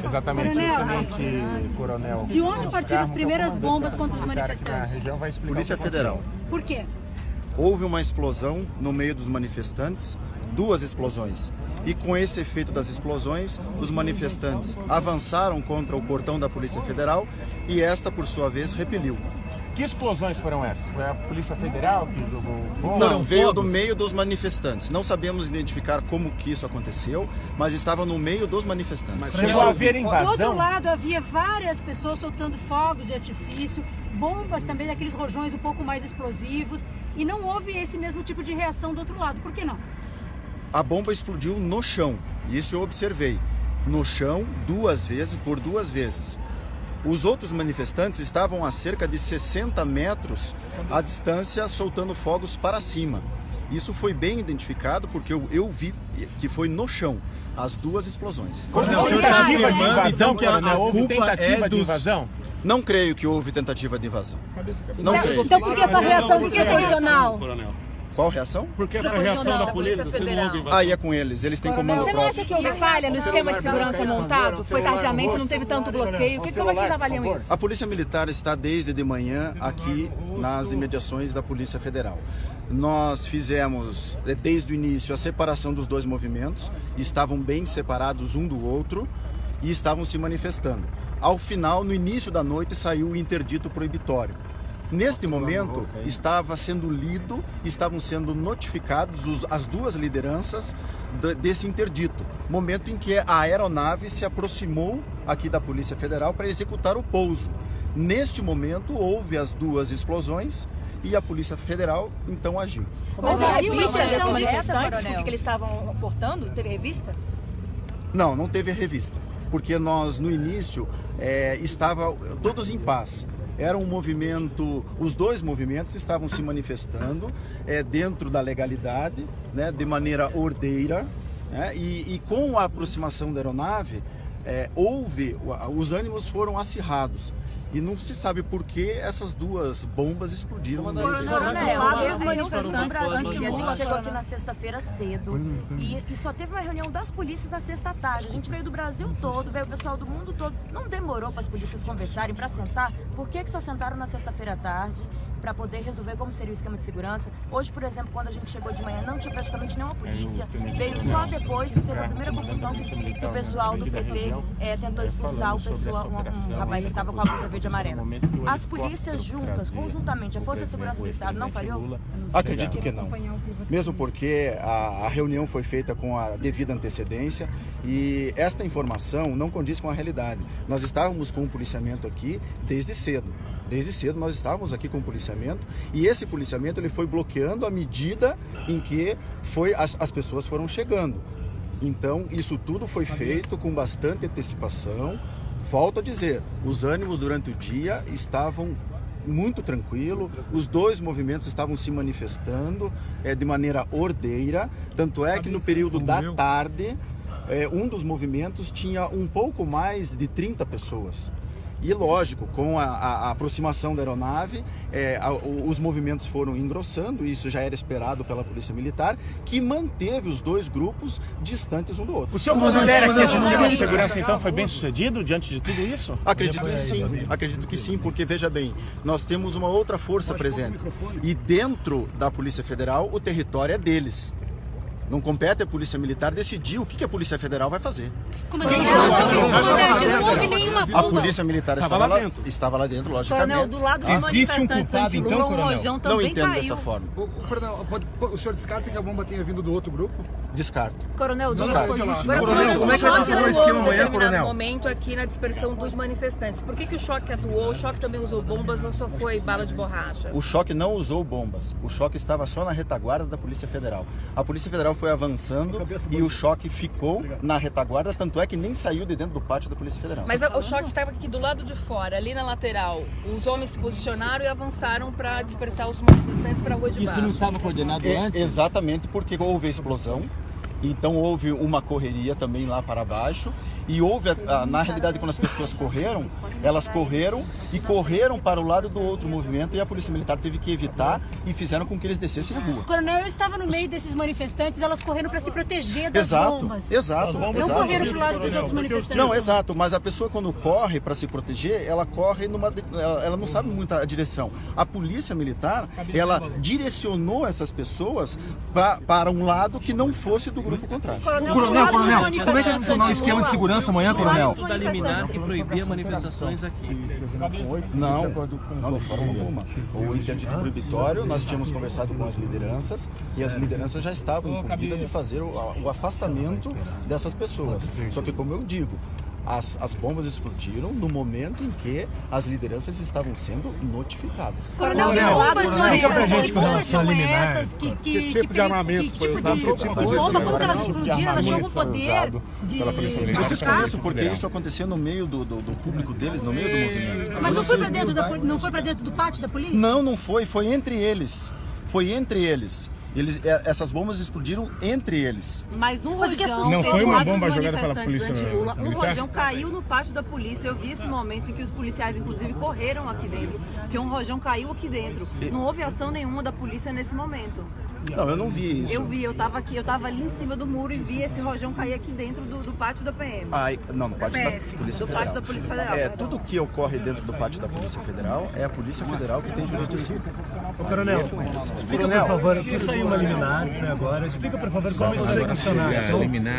Exatamente, Tenente Coronel. De onde partiram as primeiras bombas contra os manifestantes? Polícia Federal. Por quê? Houve uma explosão no meio dos manifestantes, 2 explosões. E com esse efeito das explosões, os manifestantes avançaram contra o portão da Polícia Federal e esta, por sua vez, repeliu. Que explosões foram essas? Foi a Polícia Federal que jogou bomba? Não, veio do meio dos manifestantes. Não sabemos identificar como que isso aconteceu, mas estava no meio dos manifestantes. Mas chegou a haver invasão? Do outro lado havia várias pessoas soltando fogos de artifício, bombas também daqueles rojões um pouco mais explosivos, e não houve esse mesmo tipo de reação do outro lado. Por que não? A bomba explodiu no chão, isso eu observei. No chão, 2 vezes, por 2 vezes. Os outros manifestantes estavam a cerca de 60 metros à distância, soltando fogos para cima. Isso foi bem identificado porque eu vi que foi no chão, as 2 explosões. Tentativa de invasão, Coronel? Houve tentativa de invasão? Não creio que houve tentativa de invasão. Não creio. Então por que essa reação desproporcional? Qual reação? Por que essa reação da polícia? Você não ouve invasão? Aí é com eles têm comando Você não próprio. acha que houve falha no esquema de segurança montado? Foi tardiamente, não teve tanto bloqueio? Como é que vocês avaliam isso? A Polícia Militar está desde de manhã aqui nas imediações da Polícia Federal. Nós fizemos, desde o início, a separação dos 2 movimentos, estavam bem separados um do outro e estavam se manifestando. Ao final, no início da noite, saiu o interdito proibitório. Neste momento, estava sendo lido, estavam sendo notificados as 2 lideranças desse interdito. Momento em que a aeronave se aproximou aqui da Polícia Federal para executar o pouso. Neste momento, houve as 2 explosões e a Polícia Federal, então, agiu. Mas a revista desses manifestantes, o que eles estavam portando, teve revista? Não teve revista, porque nós, no início, estava todos em paz. Era um movimento, os 2 movimentos estavam se manifestando dentro da legalidade, né, de maneira ordeira, né, e com a aproximação da aeronave, os ânimos foram acirrados. E não se sabe por que essas 2 bombas explodiram. A gente chegou aqui na sexta-feira cedo e só teve uma reunião das polícias na sexta tarde. A gente veio do Brasil todo, veio o pessoal do mundo todo. Não demorou para as polícias conversarem, para sentar. Por que só sentaram na sexta-feira à tarde? Para poder resolver como seria o esquema de segurança. Hoje, por exemplo, quando a gente chegou de manhã, não tinha praticamente nenhuma polícia. Veio só depois que teve a primeira confusão que o pessoal do PT tentou expulsar o pessoal, um rapaz que estava com a blusa verde e amarela. As polícias juntas, conjuntamente, a Força de Segurança do Estado não falhou? Acredito que não. Mesmo porque a reunião foi feita com a devida antecedência e esta informação não condiz com a realidade. Nós estávamos com o policiamento aqui desde cedo. Desde cedo nós estávamos aqui com o policiamento e esse policiamento ele foi bloqueando à medida em que as pessoas foram chegando. Então isso tudo foi feito com bastante antecipação. Volto a dizer, os ânimos durante o dia estavam muito tranquilo, os 2 movimentos estavam se manifestando de maneira ordeira, tanto é que no período da tarde um dos movimentos tinha um pouco mais de 30 pessoas. E lógico, com a aproximação da aeronave, os movimentos foram engrossando, e isso já era esperado pela Polícia Militar, que manteve os 2 grupos distantes um do outro. O senhor considera que esse esquema de segurança então foi bem sucedido diante de tudo isso? Acredito que sim, porque veja bem, nós temos uma outra força presente, e dentro da Polícia Federal o território é deles. Não compete a Polícia Militar decidir o que a Polícia Federal vai fazer. Não houve nenhuma bomba. A Polícia Militar estava lá dentro, logicamente. Coronel, do lado dos Existe um manifestantes culpado, então, anti-Lula, Coronel? o Rojão Não também entendo caiu. dessa forma. O senhor descarta que a bomba tenha vindo do outro grupo? Descarto. Coronel, Descarto. Coronel, como é que vai funcionar o esquema amanhã, Coronel? Momento aqui na dispersão dos manifestantes. Por que o choque atuou? O choque também usou bombas ou só foi bala de borracha? O choque não usou bombas. O choque estava só na retaguarda da Polícia Federal. A Polícia Federal foi avançando e o choque ficou na retaguarda, tanto é que nem saiu de dentro do pátio da Polícia Federal. Mas o choque estava aqui do lado de fora, ali na lateral. Os homens se posicionaram e avançaram para dispersar os manifestantes para a rua de baixo. Isso não estava coordenado antes? Exatamente, porque houve a explosão. Então houve uma correria também lá para baixo E houve, na realidade, quando as pessoas correram, elas correram para o lado do outro movimento e a Polícia Militar teve que evitar e fizeram com que eles descessem a rua. Coronel, eu estava no meio desses manifestantes, elas correram para se proteger das bombas. Exato. Não correram para o lado dos outros manifestantes. Não, exato, mas a pessoa quando corre para se proteger, ela corre ela não sabe muito a direção. A Polícia Militar, ela direcionou essas pessoas para um lado que não fosse do grupo contrário. Coronel, como é que vai funcionar o esquema de segurança amanhã, Coronel? Da liminar que proibia manifestações aqui. Não, de forma alguma. O interdito proibitório, nós tínhamos conversado com as lideranças e as lideranças já estavam incumbidas de fazer o afastamento dessas pessoas. Só que, como eu digo, as bombas explodiram no momento em que as lideranças estavam sendo notificadas. Coronel, que bombas são essas? Que bombas são essas? Que tipo de armamento foi usado? Que bomba, como que elas explodiram? Elas tinham algum poder de... Eu desconheço porque isso aconteceu no meio do público deles, no meio do movimento. Mas não foi para dentro do pátio da polícia? Não foi. Foi entre eles. Essas bombas explodiram entre eles. Mas um rojão... Não foi uma bomba jogada pela polícia militar? Um rojão caiu no pátio da polícia. Eu vi esse momento em que os policiais, inclusive, correram aqui dentro. Porque um rojão caiu aqui dentro. Não houve ação nenhuma da polícia nesse momento. Não, eu não vi isso. Eu vi, eu tava ali em cima do muro e vi esse rojão cair aqui dentro do pátio da PM. Não, no pátio da Polícia Federal. Pátio da Polícia Federal. Tudo que ocorre dentro do pátio da Polícia Federal é a Polícia Federal que tem jurisdição. Coronel, explica por favor, que saiu uma liminar agora, explica por favor como isso vai funcionar.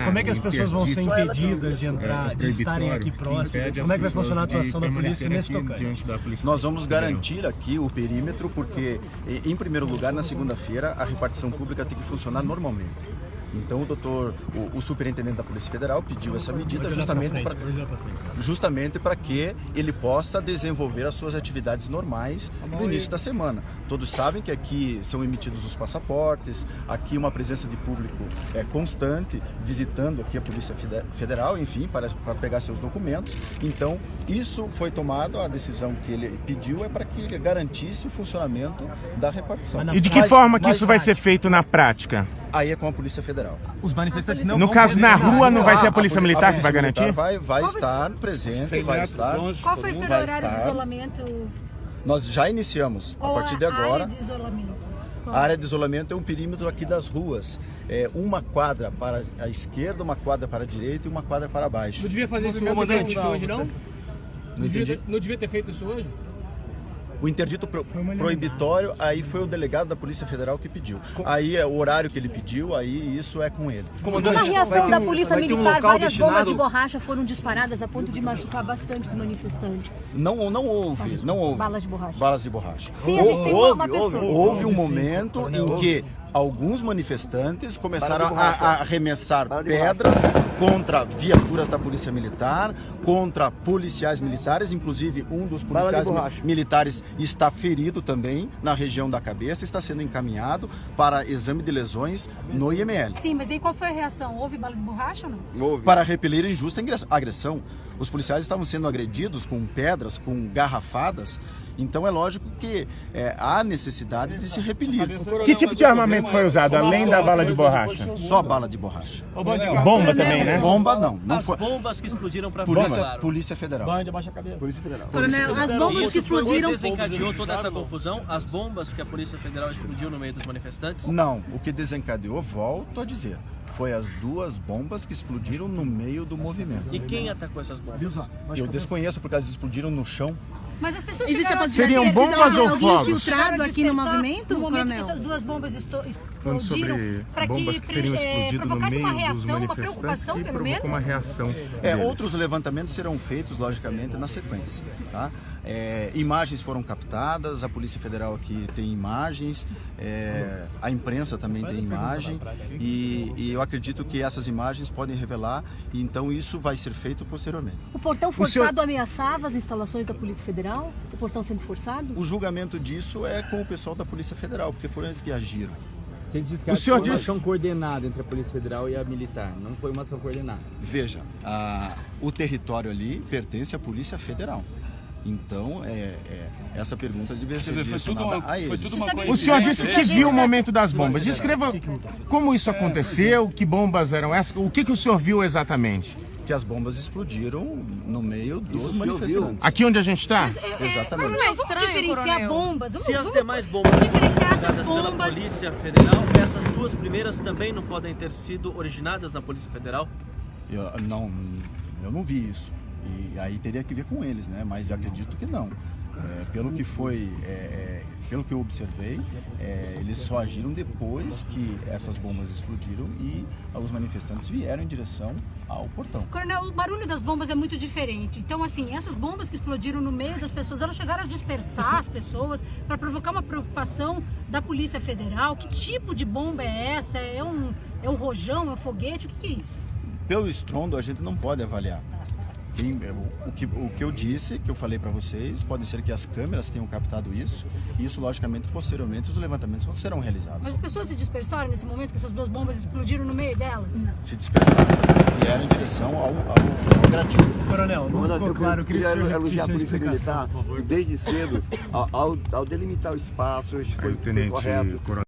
Como é que as pessoas vão ser impedidas de entrar, de estarem aqui próximos? Como é que vai funcionar a atuação da polícia nesse tocante? Nós vamos garantir aqui o perímetro porque, em primeiro lugar, na segunda-feira, a repartição pública tem que funcionar normalmente. Então o superintendente da Polícia Federal pediu essa medida justamente para que ele possa desenvolver as suas atividades normais no início da semana. Todos sabem que aqui são emitidos os passaportes, aqui uma presença de público constante, visitando aqui a Polícia Federal, enfim, para pegar seus documentos. Então, isso foi tomado, a decisão que ele pediu é para que ele garantisse o funcionamento da repartição. E de que forma que isso vai ser feito na prática? Aí é com a Polícia Federal. Os manifestantes não No caso, na rua, não vai ser a Polícia Militar que vai garantir? Vai estar presente, vai estar... Qual vai ser o horário de isolamento? Nós já iniciamos, a partir de agora. A área de isolamento? A área de isolamento é um perímetro aqui das ruas. É uma quadra para a esquerda, uma quadra para a direita e uma quadra para baixo. Não devia fazer isso hoje, não? Não devia ter feito isso hoje? O interdito proibitório, aí foi o delegado da Polícia Federal que pediu. Aí é o horário que ele pediu, aí isso é com ele. Na reação da Polícia Militar, várias bombas de borracha foram disparadas a ponto de machucar bastante os manifestantes. Não houve. Balas de borracha. Balas de borracha. Sim, a gente tem uma pessoa. Houve um momento em que alguns manifestantes começaram a arremessar pedras contra viaturas da Polícia Militar, contra policiais militares, inclusive um dos policiais militares está ferido também na região da cabeça, está sendo encaminhado para exame de lesões no IML. Sim, mas daí qual foi a reação? Houve bala de borracha ou não? Houve. Para repelir injusta agressão. Os policiais estavam sendo agredidos com pedras, com garrafadas, então é lógico que há necessidade de se repelir. Que tipo de armamento foi usado, além da bala de borracha? Só bala de borracha. Bomba também, né? Bomba não. As bombas que explodiram para Polícia Federal. Coronel, as bombas que explodiram... desencadeou toda essa confusão? As bombas que a Polícia Federal explodiu no meio dos manifestantes? Não, o que desencadeou, volto a dizer, foi as duas bombas que explodiram no meio do movimento. E quem atacou essas bombas? Eu desconheço porque elas explodiram no chão. Mas as pessoas Seriam bombas ou fogos? Infiltrado aqui no movimento, no momento que Coronel? essas duas bombas Falando explodiram, sobre para bombas que teriam explodido no provocasse uma meio dos reação, uma manifestantes preocupação, e pelo provocou menos? uma reação deles. Outros levantamentos serão feitos, logicamente, na sequência. Tá? Imagens foram captadas, a Polícia Federal aqui tem imagens, a imprensa também tem imagem e eu acredito que essas imagens podem revelar e então isso vai ser feito posteriormente. O portão forçado ameaçava as instalações da Polícia Federal? O portão sendo forçado? O julgamento disso é com o pessoal da Polícia Federal, porque foram eles que agiram. Vocês disseram que foi uma ação coordenada entre a Polícia Federal e a Militar, não foi uma ação coordenada. Veja, o território ali pertence à Polícia Federal. Então, essa pergunta devia ser direcionada a eles. O senhor disse que viu o momento das bombas. Descreva como isso aconteceu, que bombas eram essas, o que o senhor viu exatamente? que as bombas explodiram no meio dos manifestantes. Aqui onde a gente está? Exatamente. Coronel, vamos diferenciar bombas. Se as demais bombas diferenciar essas dadas pela bombas. Polícia Federal, essas duas primeiras também não podem ter sido originadas na Polícia Federal? Eu não vi isso. E aí teria que ver com eles, né? Mas acredito que não. Pelo que eu observei, eles só agiram depois que essas bombas explodiram e os manifestantes vieram em direção ao portão. Coronel, o barulho das bombas é muito diferente. Então, assim, essas bombas que explodiram no meio das pessoas, elas chegaram a dispersar as pessoas para provocar uma preocupação da Polícia Federal. Que tipo de bomba é essa? É um rojão? É um foguete? O que é isso? Pelo estrondo, a gente não pode avaliar. O que eu disse, que eu falei para vocês, pode ser que as câmeras tenham captado isso, e isso, logicamente, posteriormente, os levantamentos serão realizados. Mas as pessoas se dispersaram nesse momento que essas duas bombas explodiram no meio delas? Não. Se dispersaram, vieram em direção ao gradil. Coronel, não ficou claro, eu queria elogiar a sua Polícia explicação, Militar, por favor. desde cedo, ao delimitar o espaço, foi correto.